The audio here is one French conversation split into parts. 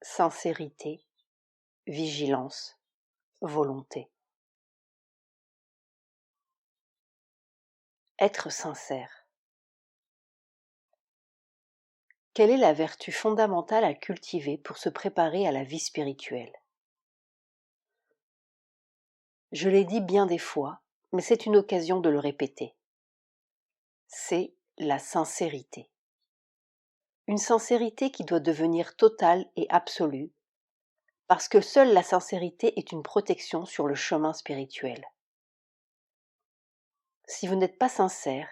sincérité, vigilance, volonté. Être sincère. Quelle est la vertu fondamentale à cultiver pour se préparer à la vie spirituelle? Je l'ai dit bien des fois, mais c'est une occasion de le répéter. C'est la sincérité. Une sincérité qui doit devenir totale et absolue, parce que seule la sincérité est une protection sur le chemin spirituel. Si vous n'êtes pas sincère,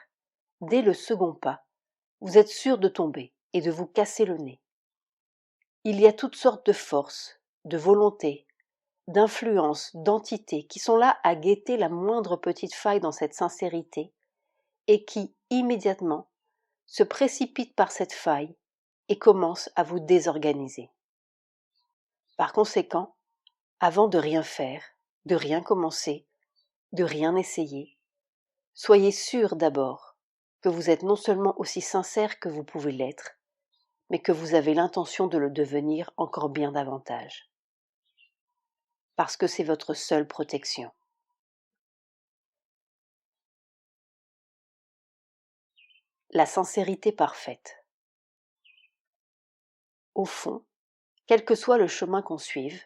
dès le second pas, vous êtes sûr de tomber et de vous casser le nez. Il y a toutes sortes de forces, de volontés, d'influences, d'entités qui sont là à guetter la moindre petite faille dans cette sincérité et qui, immédiatement, se précipitent par cette faille et commencent à vous désorganiser. Par conséquent, avant de rien faire, de rien commencer, de rien essayer, soyez sûr d'abord que vous êtes non seulement aussi sincère que vous pouvez l'être, mais que vous avez l'intention de le devenir encore bien davantage. Parce que c'est votre seule protection. La sincérité parfaite. Au fond, quel que soit le chemin qu'on suive,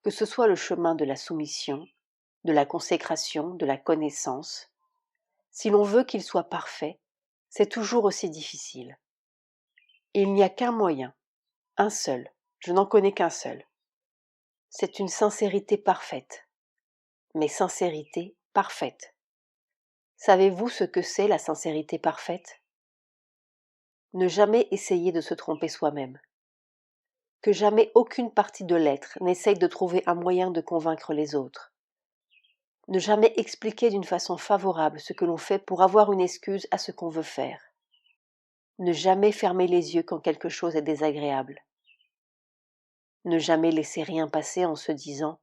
que ce soit le chemin de la soumission, de la consécration, de la connaissance, si l'on veut qu'il soit parfait, c'est toujours aussi difficile. Et il n'y a qu'un moyen, un seul, je n'en connais qu'un seul. C'est une sincérité parfaite, mais sincérité parfaite. Savez-vous ce que c'est la sincérité parfaite? Ne jamais essayer de se tromper soi-même. Que jamais aucune partie de l'être n'essaye de trouver un moyen de convaincre les autres. Ne jamais expliquer d'une façon favorable ce que l'on fait pour avoir une excuse à ce qu'on veut faire. Ne jamais fermer les yeux quand quelque chose est désagréable. Ne jamais laisser rien passer en se disant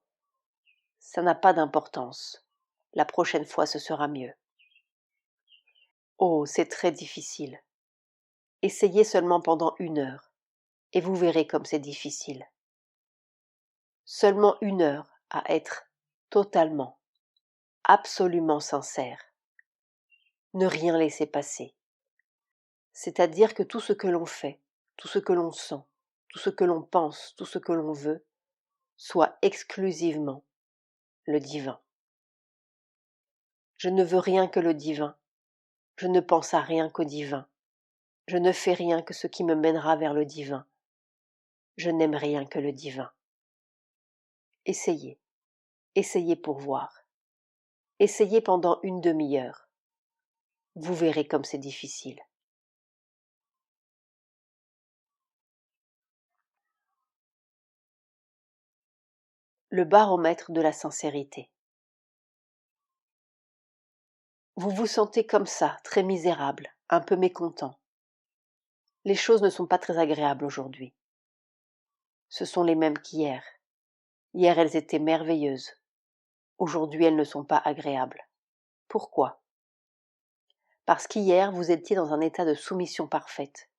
« ça n'a pas d'importance, la prochaine fois ce sera mieux ». Oh, c'est très difficile. Essayez seulement pendant 1 heure, et vous verrez comme c'est difficile. Seulement 1 heure à être totalement, absolument sincère. Ne rien laisser passer. C'est-à-dire que tout ce que l'on fait, tout ce que l'on sent, tout ce que l'on pense, tout ce que l'on veut, soit exclusivement le divin. Je ne veux rien que le divin. Je ne pense à rien qu'au divin. Je ne fais rien que ce qui me mènera vers le divin. Je n'aime rien que le divin. Essayez. Essayez pour voir. Essayez pendant 1 demi-heure. Vous verrez comme c'est difficile. Le baromètre de la sincérité. Vous vous sentez comme ça, très misérable, un peu mécontent. Les choses ne sont pas très agréables aujourd'hui. Ce sont les mêmes qu'hier. Hier, elles étaient merveilleuses. Aujourd'hui, elles ne sont pas agréables. Pourquoi? Parce qu'hier, vous étiez dans un état de soumission parfaite,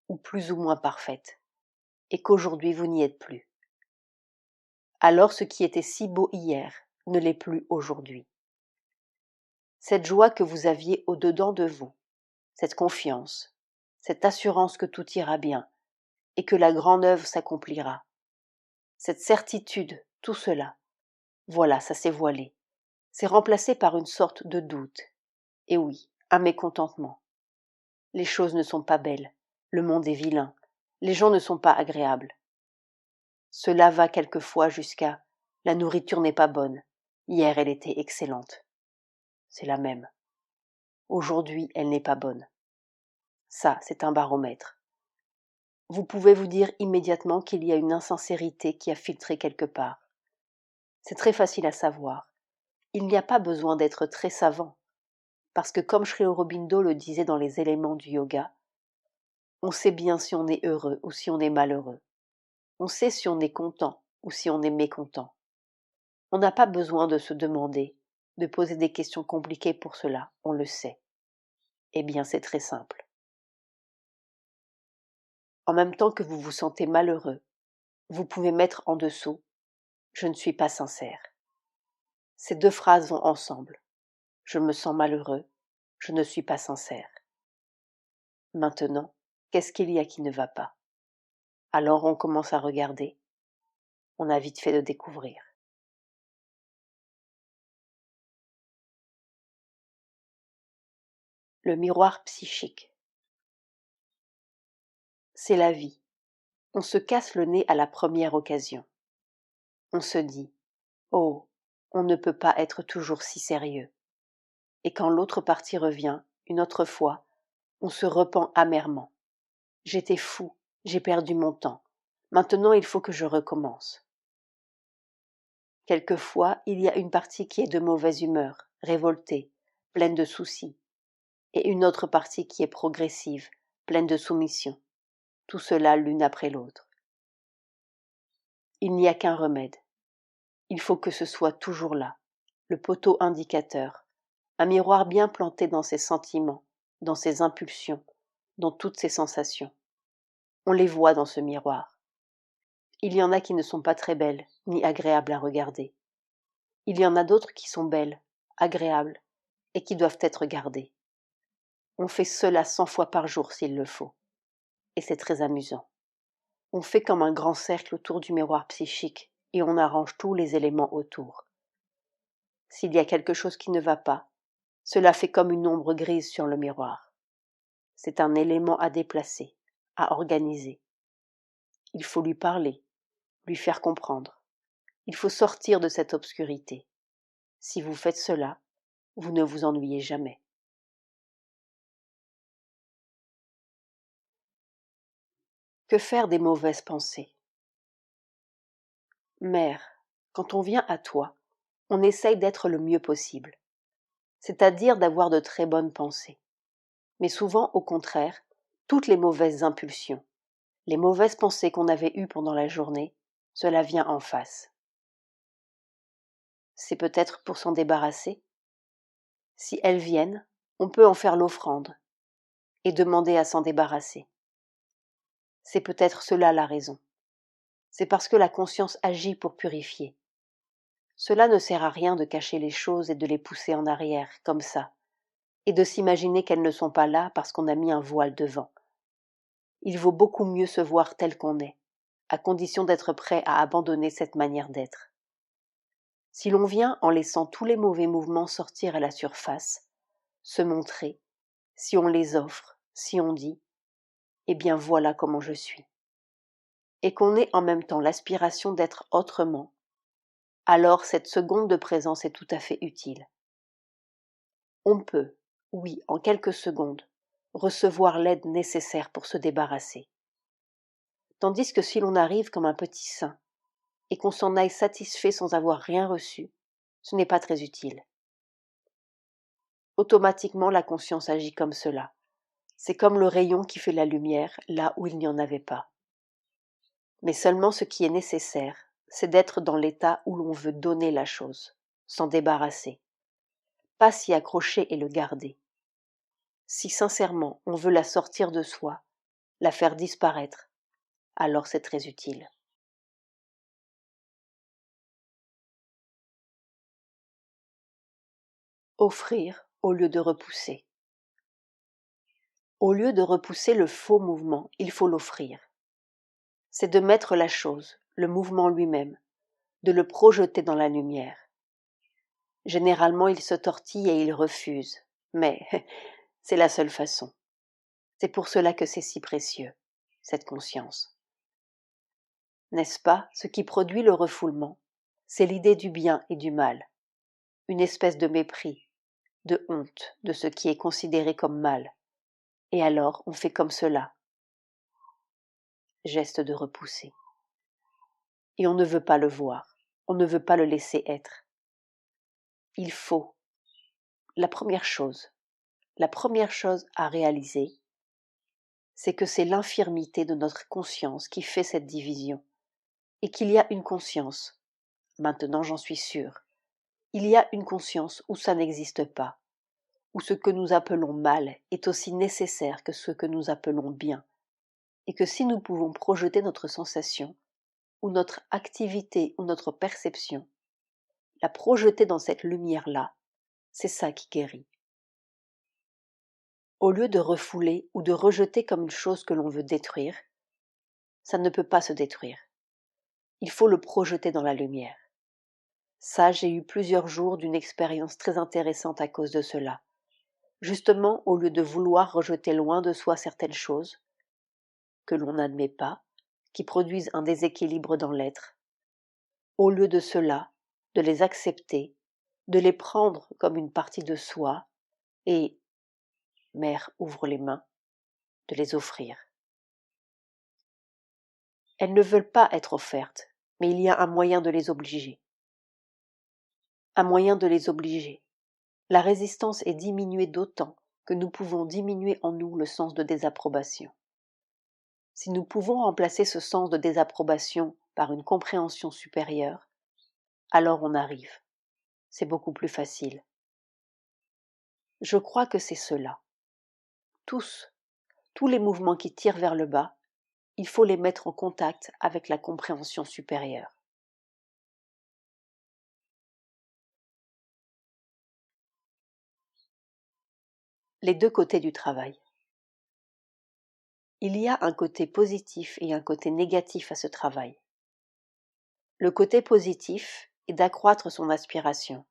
ou plus ou moins parfaite, et qu'aujourd'hui, vous n'y êtes plus. Alors, ce qui était si beau hier ne l'est plus aujourd'hui. Cette joie que vous aviez au-dedans de vous, cette confiance, cette assurance que tout ira bien, et que la grande œuvre s'accomplira, cette certitude, tout cela, voilà, ça s'est voilé. C'est remplacé par une sorte de doute. Et oui, un mécontentement. Les choses ne sont pas belles, le monde est vilain, les gens ne sont pas agréables. Cela va quelquefois jusqu'à la nourriture n'est pas bonne, hier elle était excellente. C'est la même. Aujourd'hui elle n'est pas bonne. Ça, c'est un baromètre. Vous pouvez vous dire immédiatement qu'il y a une insincérité qui a filtré quelque part. C'est très facile à savoir. Il n'y a pas besoin d'être très savant, parce que comme Sri Aurobindo le disait dans les éléments du yoga, on sait bien si on est heureux ou si on est malheureux. On sait si on est content ou si on est mécontent. On n'a pas besoin de se demander, de poser des questions compliquées pour cela, on le sait. Eh bien, c'est très simple. En même temps que vous vous sentez malheureux, Vous pouvez mettre en dessous « Je ne suis pas sincère ». Ces deux phrases vont ensemble. Je me sens malheureux, je ne suis pas sincère. Maintenant, qu'est-ce qu'il y a qui ne va pas? Alors on commence à regarder. On a vite fait de découvrir. Le miroir psychique. C'est la vie. On se casse le nez à la première occasion. On se dit « Oh, on ne peut pas être toujours si sérieux ». Et quand l'autre partie revient, une autre fois, on se repent amèrement. J'étais fou, j'ai perdu mon temps. Maintenant il faut que je recommence. Quelquefois, il y a une partie qui est de mauvaise humeur, révoltée, pleine de soucis, et une autre partie qui est progressive, pleine de soumission. Tout cela l'une après l'autre. Il n'y a qu'un remède. Il faut que ce soit toujours là, le poteau indicateur, un miroir bien planté dans ses sentiments, dans ses impulsions, dans toutes ses sensations. On les voit dans ce miroir. Il y en a qui ne sont pas très belles, ni agréables à regarder. Il y en a d'autres qui sont belles, agréables, et qui doivent être gardées. On fait cela 100 fois par jour s'il le faut. Et c'est très amusant. On fait comme un grand cercle autour du miroir psychique et on arrange tous les éléments autour. S'il y a quelque chose qui ne va pas, cela fait comme une ombre grise sur le miroir. C'est un élément à déplacer, à organiser. Il faut lui parler, lui faire comprendre. Il faut sortir de cette obscurité. Si vous faites cela, vous ne vous ennuyez jamais. Que faire des mauvaises pensées? Mère, quand on vient à toi, on essaye d'être le mieux possible, c'est-à-dire d'avoir de très bonnes pensées. Mais souvent, au contraire, toutes les mauvaises impulsions, les mauvaises pensées qu'on avait eues pendant la journée, cela vient en face. C'est peut-être pour s'en débarrasser. Si elles viennent, on peut en faire l'offrande et demander à s'en débarrasser. C'est peut-être cela la raison. C'est parce que la conscience agit pour purifier. Cela ne sert à rien de cacher les choses et de les pousser en arrière, comme ça, et de s'imaginer qu'elles ne sont pas là parce qu'on a mis un voile devant. Il vaut beaucoup mieux se voir tel qu'on est, à condition d'être prêt à abandonner cette manière d'être. Si l'on vient en laissant tous les mauvais mouvements sortir à la surface, se montrer, si on les offre, si on dit « Eh bien voilà comment je suis », et qu'on ait en même temps l'aspiration d'être autrement, alors cette seconde de présence est tout à fait utile. On peut, oui, en quelques secondes, recevoir l'aide nécessaire pour se débarrasser. Tandis que si l'on arrive comme un petit saint, et qu'on s'en aille satisfait sans avoir rien reçu, ce n'est pas très utile. Automatiquement, la conscience agit comme cela. C'est comme le rayon qui fait la lumière là où il n'y en avait pas. Mais seulement ce qui est nécessaire, c'est d'être dans l'état où l'on veut donner la chose, s'en débarrasser, pas s'y accrocher et le garder. Si sincèrement on veut la sortir de soi, la faire disparaître, alors c'est très utile. Offrir au lieu de repousser. Au lieu de repousser le faux mouvement, il faut l'offrir. C'est de mettre la chose, le mouvement lui-même, de le projeter dans la lumière. Généralement, il se tortille et il refuse, mais c'est la seule façon. C'est pour cela que c'est si précieux, cette conscience. N'est-ce pas, ce qui produit le refoulement, c'est l'idée du bien et du mal, une espèce de mépris, de honte de ce qui est considéré comme mal. Et alors, on fait comme cela, geste de repousser. Et on ne veut pas le voir, on ne veut pas le laisser être. Il faut, la première chose à réaliser, c'est que c'est l'infirmité de notre conscience qui fait cette division, et qu'il y a une conscience, maintenant j'en suis sûre, il y a une conscience où ça n'existe pas, où ce que nous appelons mal est aussi nécessaire que ce que nous appelons bien, et que si nous pouvons projeter notre sensation, ou notre activité ou notre perception, la projeter dans cette lumière-là, c'est ça qui guérit. Au lieu de refouler ou de rejeter comme une chose que l'on veut détruire, ça ne peut pas se détruire. Il faut le projeter dans la lumière. Ça, j'ai eu plusieurs jours d'une expérience très intéressante à cause de cela. Justement, au lieu de vouloir rejeter loin de soi certaines choses que l'on n'admet pas, qui produisent un déséquilibre dans l'être, au lieu de cela, de les accepter, de les prendre comme une partie de soi et, Mère, ouvre les mains, de les offrir. Elles ne veulent pas être offertes, mais il y a un moyen de les obliger. Un moyen de les obliger. La résistance est diminuée d'autant que nous pouvons diminuer en nous le sens de désapprobation. Si nous pouvons remplacer ce sens de désapprobation par une compréhension supérieure, alors on arrive. C'est beaucoup plus facile. Je crois que c'est cela. Tous les mouvements qui tirent vers le bas, il faut les mettre en contact avec la compréhension supérieure. Les deux côtés du travail. Il y a un côté positif et un côté négatif à ce travail. Le côté positif est d'accroître son aspiration,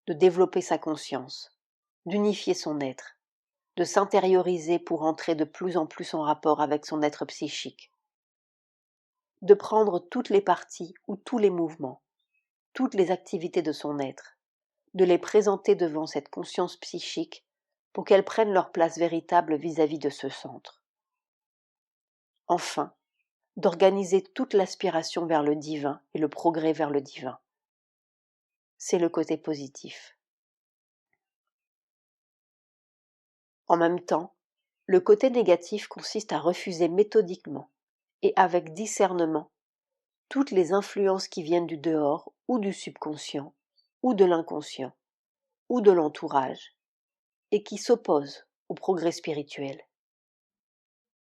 de développer sa conscience, d'unifier son être, de s'intérioriser pour entrer de plus en plus en rapport avec son être psychique, de prendre toutes les parties ou tous les mouvements, toutes les activités de son être, de les présenter devant cette conscience psychique pour qu'elles prennent leur place véritable vis-à-vis de ce centre. Enfin, d'organiser toute l'aspiration vers le divin et le progrès vers le divin. C'est le côté positif. En même temps, le côté négatif consiste à refuser méthodiquement et avec discernement toutes les influences qui viennent du dehors ou du subconscient ou de l'inconscient ou de l'entourage et qui s'opposent au progrès spirituel.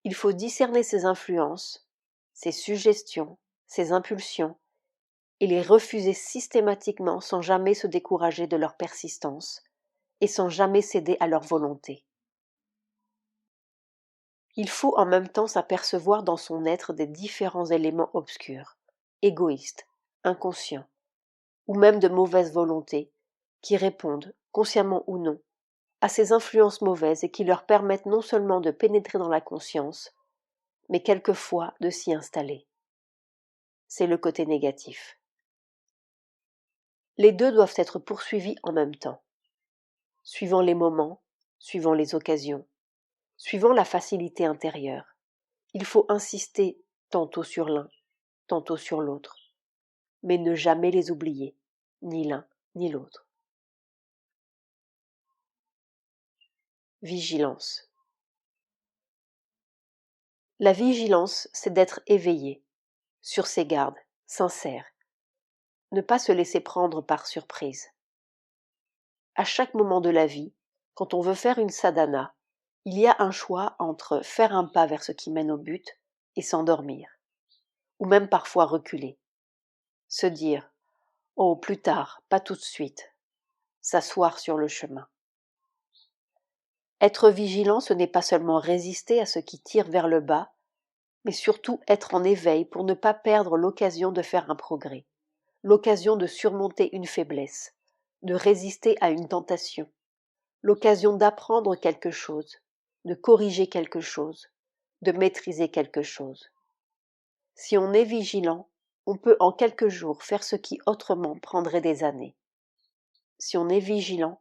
Il faut discerner ces influences, ces suggestions, ces impulsions et les refuser systématiquement sans jamais se décourager de leur persistance et sans jamais céder à leur volonté. Il faut en même temps s'apercevoir dans son être des différents éléments obscurs, égoïstes, inconscients, ou même de mauvaise volonté, qui répondent, consciemment ou non, à ces influences mauvaises et qui leur permettent non seulement de pénétrer dans la conscience, mais quelquefois de s'y installer. C'est le côté négatif. Les deux doivent être poursuivis en même temps, suivant les moments, suivant les occasions, suivant la facilité intérieure. Il faut insister tantôt sur l'un, tantôt sur l'autre, mais ne jamais les oublier, ni l'un ni l'autre. Vigilance. La vigilance, c'est d'être éveillé, sur ses gardes, sincère, ne pas se laisser prendre par surprise. À chaque moment de la vie, quand on veut faire une sadhana, il y a un choix entre faire un pas vers ce qui mène au but et s'endormir, ou même parfois reculer, se dire « Oh, plus tard, pas tout de suite », s'asseoir sur le chemin. Être vigilant, ce n'est pas seulement résister à ce qui tire vers le bas, mais surtout être en éveil pour ne pas perdre l'occasion de faire un progrès, l'occasion de surmonter une faiblesse, de résister à une tentation, l'occasion d'apprendre quelque chose, de corriger quelque chose, de maîtriser quelque chose. Si on est vigilant, on peut en quelques jours faire ce qui autrement prendrait des années. Si on est vigilant,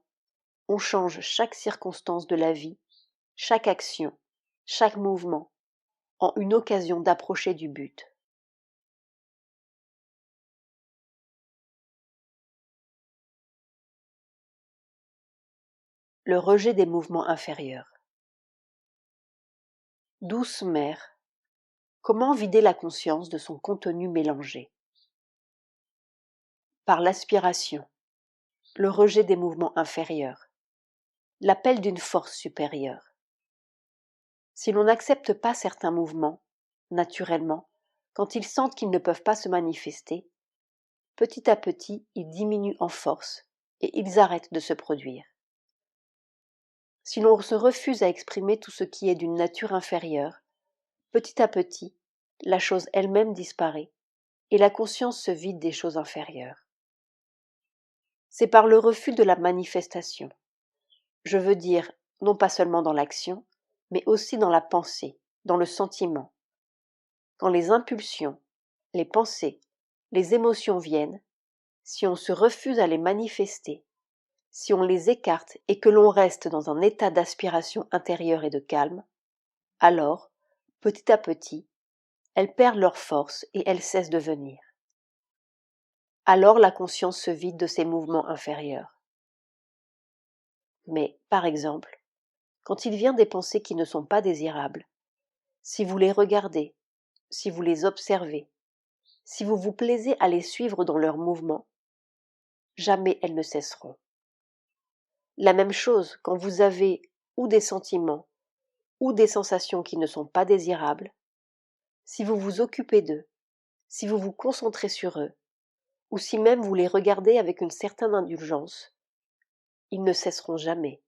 on change chaque circonstance de la vie, chaque action, chaque mouvement, en une occasion d'approcher du but. Le rejet des mouvements inférieurs. Douce mère, comment vider la conscience de son contenu mélangé? Par l'aspiration, le rejet des mouvements inférieurs, l'appel d'une force supérieure. Si l'on n'accepte pas certains mouvements, naturellement, Quand ils sentent qu'ils ne peuvent pas se manifester, petit à petit, ils diminuent en force et ils arrêtent de se produire. Si l'on se refuse à exprimer tout ce qui est d'une nature inférieure, petit à petit, la chose elle-même disparaît et la conscience se vide des choses inférieures. C'est par le refus de la manifestation. Je veux dire, non pas seulement dans l'action, mais aussi dans la pensée, dans le sentiment. Quand les impulsions, les pensées, les émotions viennent, si on se refuse à les manifester, si on les écarte et que l'on reste dans un état d'aspiration intérieure et de calme, alors, petit à petit, elles perdent leur force et elles cessent de venir. Alors la conscience se vide de ces mouvements inférieurs. Mais, par exemple, quand il vient des pensées qui ne sont pas désirables, si vous les regardez, si vous les observez, si vous vous plaisez à les suivre dans leurs mouvements, jamais elles ne cesseront. La même chose quand vous avez ou des sentiments ou des sensations qui ne sont pas désirables, si vous vous occupez d'eux, si vous vous concentrez sur eux, ou si même vous les regardez avec une certaine indulgence, ils ne cesseront jamais.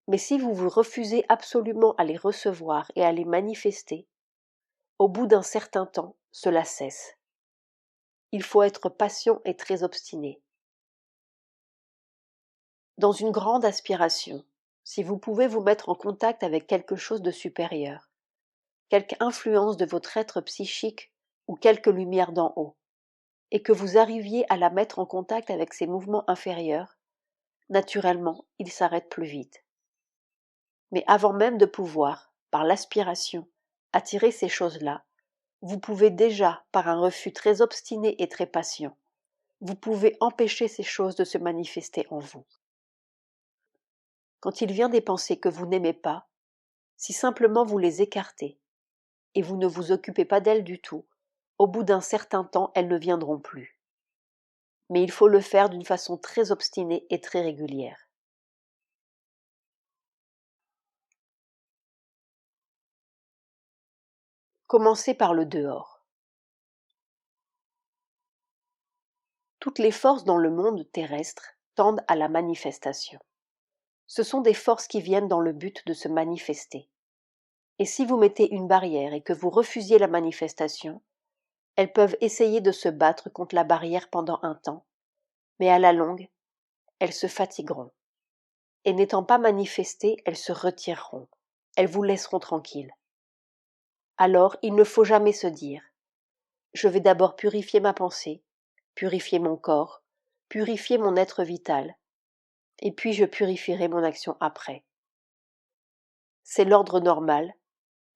Mais si vous vous refusez absolument à les recevoir et à les manifester, au bout d'un certain temps, cela cesse. Il faut être patient et très obstiné. Dans une grande aspiration, si vous pouvez vous mettre en contact avec quelque chose de supérieur, quelque influence de votre être psychique ou quelque lumière d'en haut, et que vous arriviez à la mettre en contact avec ces mouvements inférieurs, naturellement, ils s'arrêtent plus vite. Mais avant même de pouvoir, par l'aspiration, attirer ces choses-là, vous pouvez déjà, par un refus très obstiné et très patient, vous pouvez empêcher ces choses de se manifester en vous. Quand il vient des pensées que vous n'aimez pas, si simplement vous les écartez, et vous ne vous occupez pas d'elles du tout, au bout d'un certain temps, elles ne viendront plus. Mais il faut le faire d'une façon très obstinée et très régulière. Commencez par le dehors. Toutes les forces dans le monde terrestre tendent à la manifestation. Ce sont des forces qui viennent dans le but de se manifester. Et si vous mettez une barrière et que vous refusiez la manifestation, elles peuvent essayer de se battre contre la barrière pendant un temps, mais à la longue, elles se fatigueront. Et n'étant pas manifestées, elles se retireront. Elles vous laisseront tranquille. Alors, il ne faut jamais se dire « Je vais d'abord purifier ma pensée, purifier mon corps, purifier mon être vital, et puis je purifierai mon action après. » C'est l'ordre normal,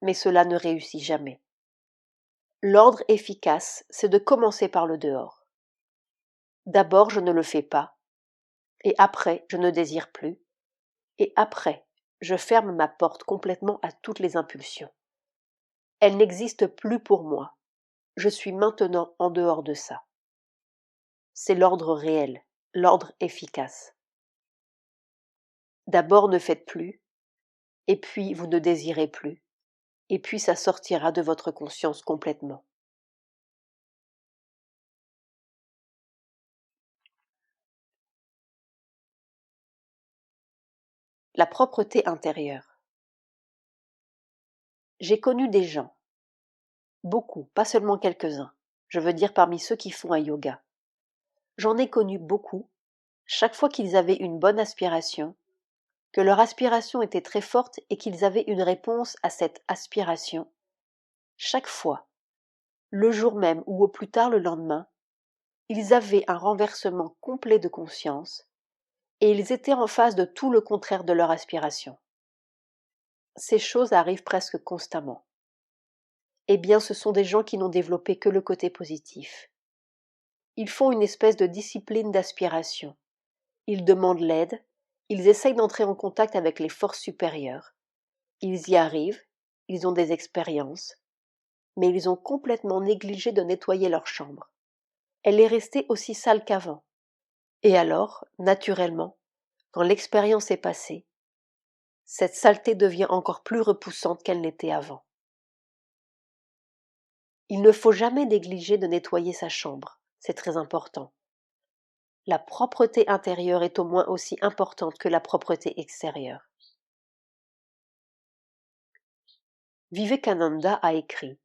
mais cela ne réussit jamais. L'ordre efficace, c'est de commencer par le dehors. D'abord, je ne le fais pas, et après, je ne désire plus, et après, je ferme ma porte complètement à toutes les impulsions. Elles n'existent plus pour moi. Je suis maintenant en dehors de ça. C'est l'ordre réel, l'ordre efficace. D'abord, ne faites plus, et puis vous ne désirez plus, et puis ça sortira de votre conscience complètement. La propreté intérieure. J'ai connu des gens, beaucoup, pas seulement quelques-uns, je veux dire parmi ceux qui font un yoga. J'en ai connu beaucoup, chaque fois qu'ils avaient une bonne aspiration, que leur aspiration était très forte et qu'ils avaient une réponse à cette aspiration, chaque fois, le jour même ou au plus tard le lendemain, ils avaient un renversement complet de conscience et ils étaient en face de tout le contraire de leur aspiration. Ces choses arrivent presque constamment. Eh bien, ce sont des gens qui n'ont développé que le côté positif. Ils font une espèce de discipline d'aspiration. Ils demandent l'aide, ils essayent d'entrer en contact avec les forces supérieures. Ils y arrivent, ils ont des expériences, mais ils ont complètement négligé de nettoyer leur chambre. Elle est restée aussi sale qu'avant. Et alors, naturellement, quand l'expérience est passée, cette saleté devient encore plus repoussante qu'elle n'était avant. Il ne faut jamais négliger de nettoyer sa chambre, c'est très important. La propreté intérieure est au moins aussi importante que la propreté extérieure. Vivekananda a écrit: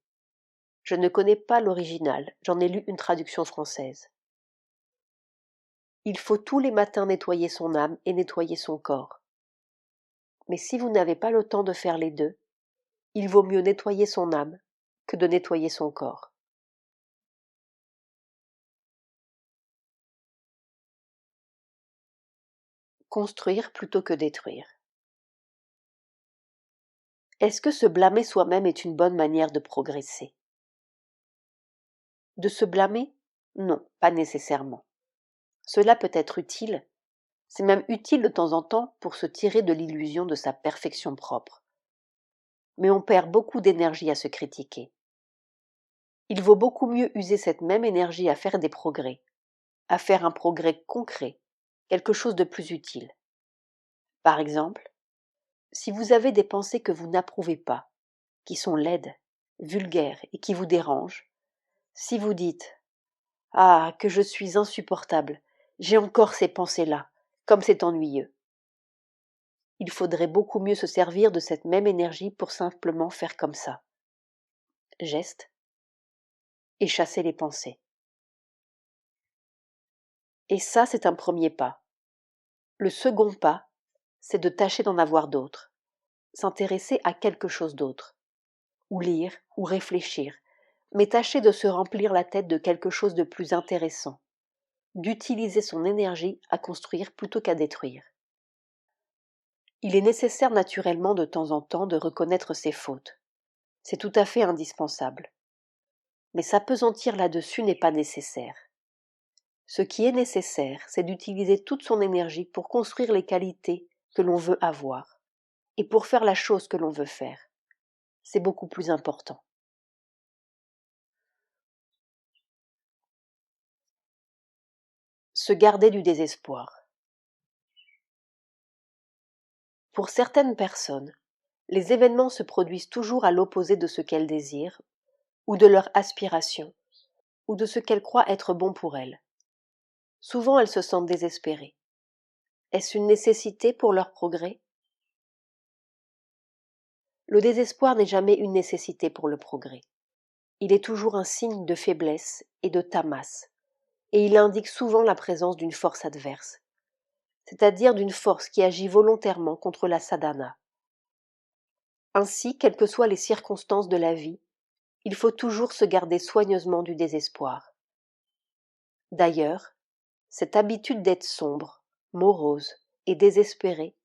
je ne connais pas l'original, j'en ai lu une traduction française. Il faut tous les matins nettoyer son âme et nettoyer son corps. Mais si vous n'avez pas le temps de faire les deux, il vaut mieux nettoyer son âme que de nettoyer son corps. Construire plutôt que détruire. Est-ce que se blâmer soi-même est une bonne manière de progresser? De se blâmer? Non, pas nécessairement. Cela peut être utile, c'est même utile de temps en temps pour se tirer de l'illusion de sa perfection propre. Mais on perd beaucoup d'énergie à se critiquer. Il vaut beaucoup mieux user cette même énergie à faire des progrès, à faire un progrès concret, quelque chose de plus utile. Par exemple, si vous avez des pensées que vous n'approuvez pas, qui sont laides, vulgaires et qui vous dérangent, si vous dites: ah, que je suis insupportable, j'ai encore ces pensées-là, comme c'est ennuyeux. Il faudrait beaucoup mieux se servir de cette même énergie pour simplement faire comme ça. Geste. Et chasser les pensées. Et ça, c'est un premier pas. Le second pas, c'est de tâcher d'en avoir d'autres, s'intéresser à quelque chose d'autre, ou lire, ou réfléchir, mais tâcher de se remplir la tête de quelque chose de plus intéressant, d'utiliser son énergie à construire plutôt qu'à détruire. Il est nécessaire naturellement de temps en temps de reconnaître ses fautes. C'est tout à fait indispensable. Mais s'appesantir là-dessus n'est pas nécessaire. Ce qui est nécessaire, c'est d'utiliser toute son énergie pour construire les qualités que l'on veut avoir et pour faire la chose que l'on veut faire. C'est beaucoup plus important. Se garder du désespoir. Pour certaines personnes, les événements se produisent toujours à l'opposé de ce qu'elles désirent, ou de leur aspiration, ou de ce qu'elles croient être bon pour elles. Souvent elles se sentent désespérées. Est-ce une nécessité pour leur progrès? Le désespoir n'est jamais une nécessité pour le progrès. Il est toujours un signe de faiblesse et de tamas, et il indique souvent la présence d'une force adverse, c'est-à-dire d'une force qui agit volontairement contre la sadhana. Ainsi, quelles que soient les circonstances de la vie, il faut toujours se garder soigneusement du désespoir. D'ailleurs, cette habitude d'être sombre, morose et désespéré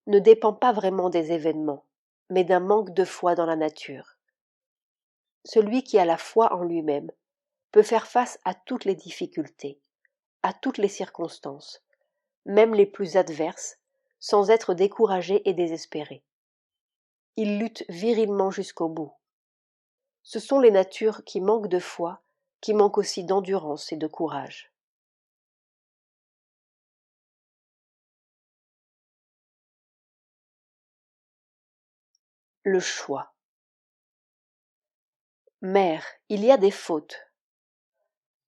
ne dépend pas vraiment des événements, mais d'un manque de foi dans la nature. Celui qui a la foi en lui-même peut faire face à toutes les difficultés, à toutes les circonstances, même les plus adverses, sans être découragé et désespéré. Il lutte virilement jusqu'au bout. Ce sont les natures qui manquent de foi, qui manquent aussi d'endurance et de courage. Le choix. Mère, il y a des fautes.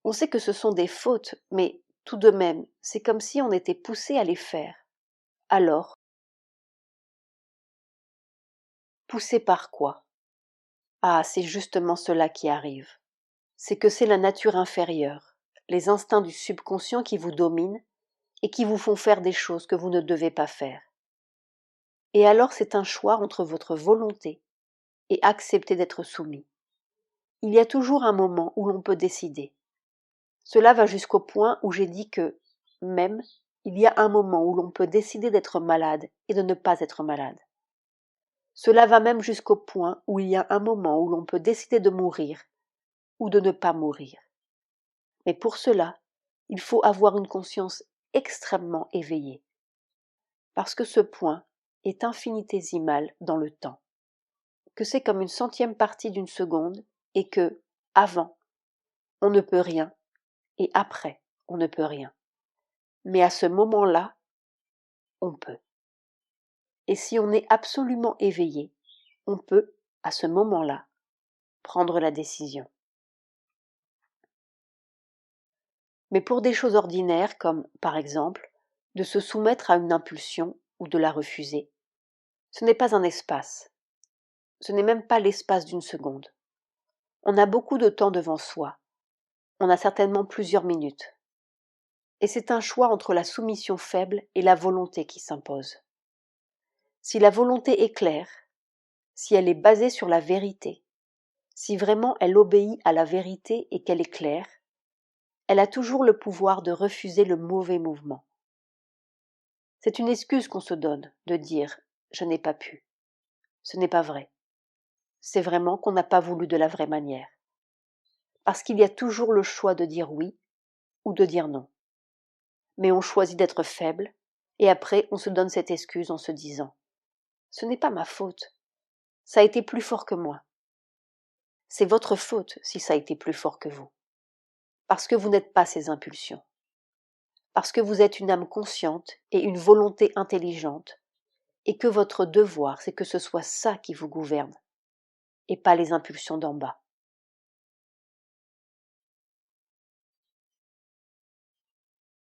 On sait que ce sont des fautes, mais tout de même, c'est comme si on était poussé à les faire. Alors, poussé par quoi? Ah, c'est justement cela qui arrive. C'est que c'est la nature inférieure, les instincts du subconscient qui vous dominent et qui vous font faire des choses que vous ne devez pas faire. Et alors c'est un choix entre votre volonté et accepter d'être soumis. Il y a toujours un moment où l'on peut décider. Cela va jusqu'au point où j'ai dit que, même, il y a un moment où l'on peut décider d'être malade et de ne pas être malade. Cela va même jusqu'au point où il y a un moment où l'on peut décider de mourir ou de ne pas mourir. Mais pour cela, il faut avoir une conscience extrêmement éveillée, parce que ce point est infinitésimal dans le temps, que c'est comme une centième partie d'une seconde et que, avant, on ne peut rien et après, on ne peut rien. Mais à ce moment-là, on peut. Et si on est absolument éveillé, on peut, à ce moment-là, prendre la décision. Mais pour des choses ordinaires comme, par exemple, de se soumettre à une impulsion ou de la refuser, ce n'est pas un espace, ce n'est même pas l'espace d'une seconde. On a beaucoup de temps devant soi, on a certainement plusieurs minutes. Et c'est un choix entre la soumission faible et la volonté qui s'impose. Si la volonté est claire, si elle est basée sur la vérité, si vraiment elle obéit à la vérité et qu'elle est claire, elle a toujours le pouvoir de refuser le mauvais mouvement. C'est une excuse qu'on se donne de dire « je n'ai pas pu ». Ce n'est pas vrai. C'est vraiment qu'on n'a pas voulu de la vraie manière. Parce qu'il y a toujours le choix de dire oui ou de dire non. Mais on choisit d'être faible et après on se donne cette excuse en se disant « ce n'est pas ma faute, ça a été plus fort que moi ». C'est votre faute si ça a été plus fort que vous. Parce que vous n'êtes pas ces impulsions. Parce que vous êtes une âme consciente et une volonté intelligente, et que votre devoir, c'est que ce soit ça qui vous gouverne, et pas les impulsions d'en bas.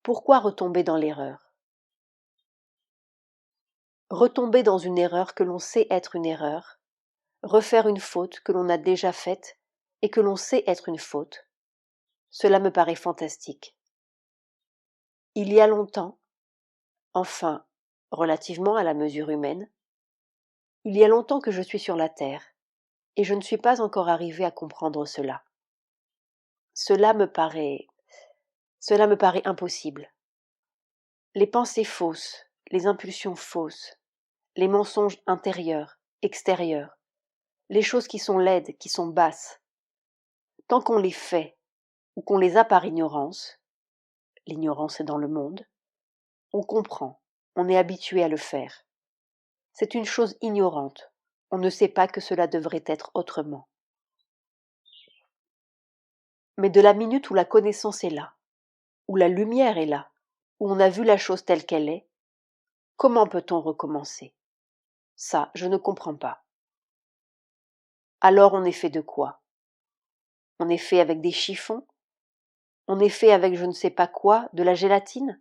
Pourquoi retomber dans l'erreur? Retomber dans une erreur que l'on sait être une erreur, refaire une faute que l'on a déjà faite et que l'on sait être une faute, cela me paraît fantastique. Il y a longtemps, enfin, relativement à la mesure humaine, il y a longtemps que je suis sur la Terre, et je ne suis pas encore arrivée à comprendre cela. Cela me paraît impossible. Les pensées fausses, les impulsions fausses, les mensonges intérieurs, extérieurs, les choses qui sont laides, qui sont basses, tant qu'on les fait ou qu'on les a par ignorance, l'ignorance est dans le monde, on comprend, on est habitué à le faire. C'est une chose ignorante, on ne sait pas que cela devrait être autrement. Mais de la minute où la connaissance est là, où la lumière est là, où on a vu la chose telle qu'elle est, comment peut-on recommencer? Ça, je ne comprends pas. Alors on est fait de quoi? On est fait avec des chiffons? On est fait avec je ne sais pas quoi, de la gélatine?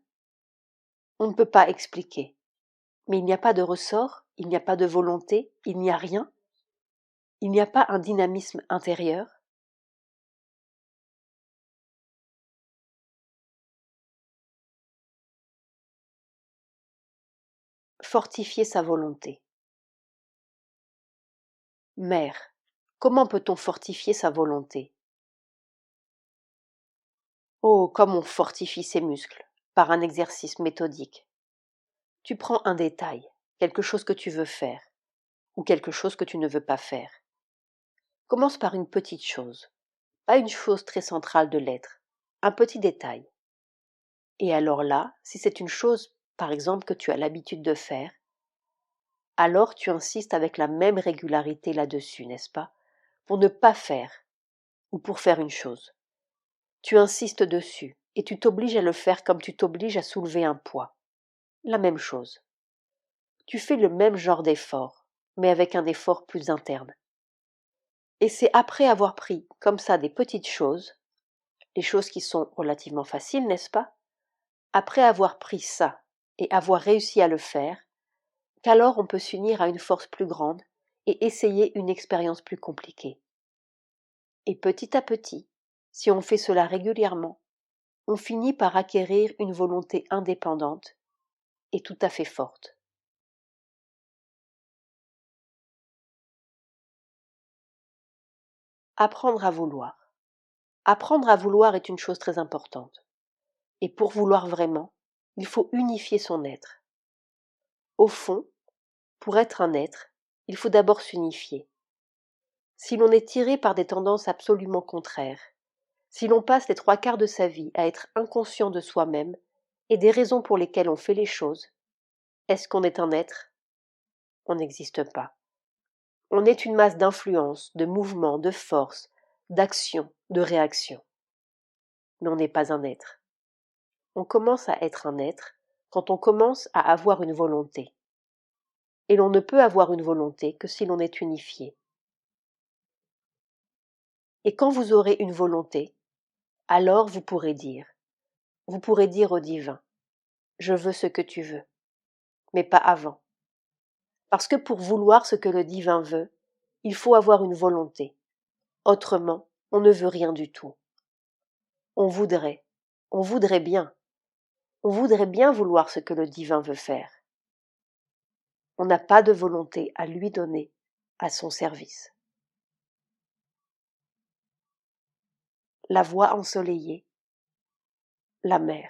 On ne peut pas expliquer. Mais il n'y a pas de ressort, il n'y a pas de volonté, il n'y a rien. Il n'y a pas un dynamisme intérieur. Fortifier sa volonté. Mère, comment peut-on fortifier sa volonté? Oh, comme on fortifie ses muscles, par un exercice méthodique. Tu prends un détail, quelque chose que tu veux faire, ou quelque chose que tu ne veux pas faire. Commence par une petite chose, pas une chose très centrale de l'être, un petit détail. Et alors là, si c'est une chose, par exemple, que tu as l'habitude de faire, alors tu insistes avec la même régularité là-dessus, n'est-ce pas? Pour ne pas faire, ou pour faire une chose. Tu insistes dessus, et tu t'obliges à le faire comme tu t'obliges à soulever un poids. La même chose. Tu fais le même genre d'effort, mais avec un effort plus interne. Et c'est après avoir pris, comme ça, des petites choses, les choses qui sont relativement faciles, n'est-ce pas? Après avoir pris ça, et avoir réussi à le faire, qu'alors on peut s'unir à une force plus grande et essayer une expérience plus compliquée. Et petit à petit, si on fait cela régulièrement, on finit par acquérir une volonté indépendante et tout à fait forte. Apprendre à vouloir. Apprendre à vouloir est une chose très importante. Et pour vouloir vraiment, il faut unifier son être. Au fond, pour être un être, il faut d'abord s'unifier. Si l'on est tiré par des tendances absolument contraires, si l'on passe les 3/4 de sa vie à être inconscient de soi-même et des raisons pour lesquelles on fait les choses, est-ce qu'on est un être? On n'existe pas. On est une masse d'influence, de mouvements, de force, d'action, de réaction. Mais on n'est pas un être. On commence à être un être quand on commence à avoir une volonté. Et l'on ne peut avoir une volonté que si l'on est unifié. Et quand vous aurez une volonté, alors vous pourrez dire vous pourrez dire au divin, je veux ce que tu veux, mais pas avant. Parce que pour vouloir ce que le divin veut, il faut avoir une volonté. Autrement, on ne veut rien du tout. On voudrait bien, on voudrait bien vouloir ce que le divin veut faire. On n'a pas de volonté à lui donner, à son service. La voie ensoleillée, la mer.